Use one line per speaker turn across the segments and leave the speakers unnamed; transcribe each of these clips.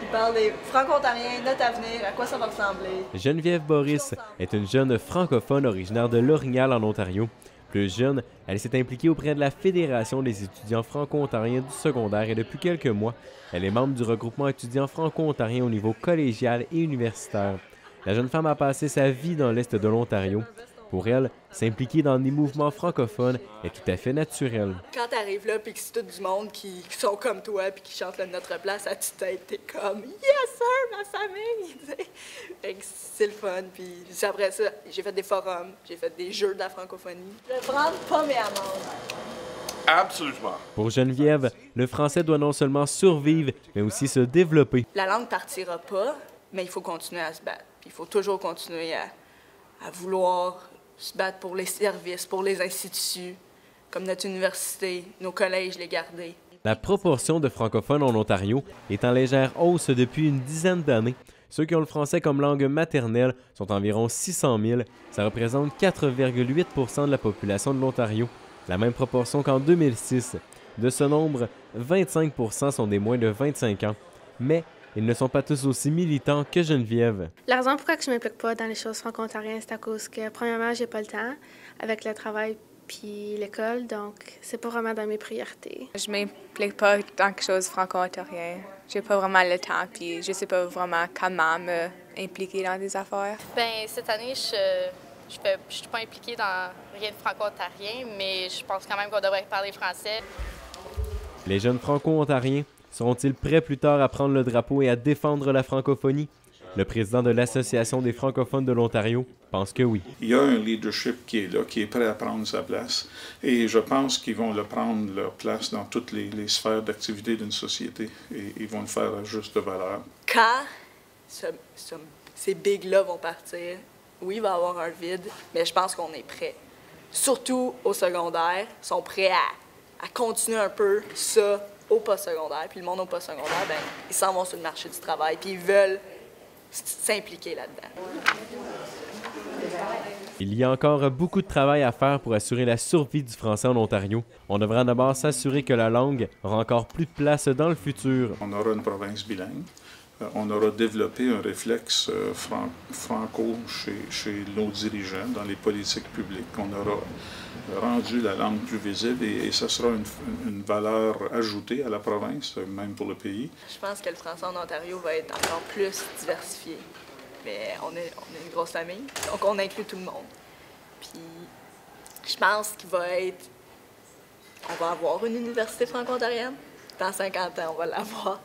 Il parle des Franco-Ontariens, notre avenir, à quoi ça va ressembler.
Geneviève Boris est une jeune francophone originaire de L'Orignal en Ontario. Plus jeune, elle s'est impliquée auprès de la Fédération des étudiants franco-ontariens du secondaire et depuis quelques mois, elle est membre du regroupement étudiant franco-ontarien au niveau collégial et universitaire. La jeune femme a passé sa vie dans l'Est de l'Ontario. Pour elle, s'impliquer dans des mouvements francophones est tout à fait naturel.
Quand t'arrives là puis que c'est tout du monde qui sont comme toi puis qui chantent Notre place à toute tête, t'es comme « Yes sir, ma famille! » Fait que c'est le fun. Puis après ça, j'ai fait des forums, j'ai fait des jeux de la francophonie. Je vais prendre pas mes amendes.
Absolument.
Pour Geneviève, le français doit non seulement survivre, mais aussi se développer.
La langue partira pas, mais il faut continuer à se battre. Puis il faut toujours continuer à vouloir se battre pour les services, pour les instituts, comme notre université, nos collèges, les garder.
La proportion de francophones en Ontario est en légère hausse depuis une dizaine d'années. Ceux qui ont le français comme langue maternelle sont environ 600 000. Ça représente 4,8 de la population de l'Ontario, la même proportion qu'en 2006. De ce nombre, 25 sont des moins de 25 ans. Mais ils ne sont pas tous aussi militants que Geneviève.
La raison pourquoi je ne m'implique pas dans les choses franco-ontariennes, c'est à cause que, premièrement, j'ai pas le temps avec le travail puis l'école, donc c'est pas vraiment dans mes priorités.
Je m'implique pas dans quelque chose franco-ontarien. J'ai pas vraiment le temps, puis je sais pas vraiment comment me impliquer dans des affaires.
Bien, cette année, je suis pas impliquée dans rien de franco-ontarien, mais je pense quand même qu'on devrait parler français.
Les jeunes franco-ontariens seront-ils prêts plus tard à prendre le drapeau et à défendre la francophonie? Le président de l'Association des francophones de l'Ontario pense que oui.
Il y a un leadership qui est là, qui est prêt à prendre sa place. Et je pense qu'ils vont prendre leur place dans toutes les sphères d'activité d'une société. Et ils vont le faire à juste valeur.
Quand ces bigs-là vont partir, oui, il va y avoir un vide, mais je pense qu'on est prêt. Surtout au secondaire, ils sont prêts à continuer un peu ça au post-secondaire. Puis le monde au post-secondaire, ben, ils s'en vont sur le marché du travail, puis ils veulent s'impliquer là-dedans.
Il y a encore beaucoup de travail à faire pour assurer la survie du français en Ontario. On devra d'abord s'assurer que la langue aura encore plus de place dans le futur.
On aura une province bilingue. On aura développé un réflexe franco chez nos dirigeants dans les politiques publiques. On aura rendu la langue plus visible et ça sera une valeur ajoutée à la province, même pour le pays.
Je pense que le français en Ontario va être encore plus diversifié. Mais on est une grosse famille, donc on inclut tout le monde. Puis je pense qu'il va être... On va avoir une université franco-ontarienne. Dans 50 ans, on va l'avoir.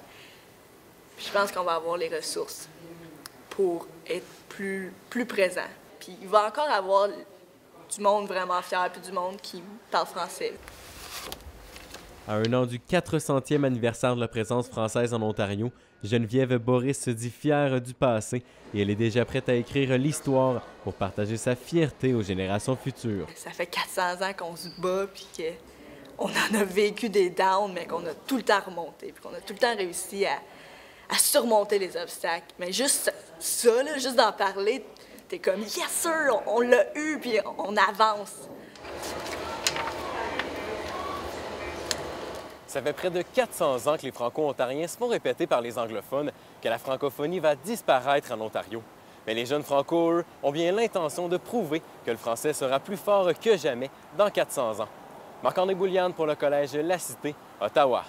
Puis je pense qu'on va avoir les ressources pour être plus présent. Puis il va encore avoir du monde vraiment fier, puis du monde qui parle français.
À un an du 400e anniversaire de la présence française en Ontario, Geneviève Boris se dit fière du passé et elle est déjà prête à écrire l'histoire pour partager sa fierté aux générations futures.
Ça fait 400 ans qu'on se bat, puis qu'on en a vécu des downs, mais qu'on a tout le temps remonté, puis qu'on a tout le temps réussi à surmonter les obstacles. Mais juste ça, là, juste d'en parler, t'es comme « Yes sir, on l'a eu, puis on avance ».
Ça fait près de 400 ans que les Franco-Ontariens se font répéter par les anglophones que la francophonie va disparaître en Ontario. Mais les jeunes Franco, eux, ont bien l'intention de prouver que le français sera plus fort que jamais dans 400 ans. Marc-André Bouliane pour le Collège La Cité, Ottawa.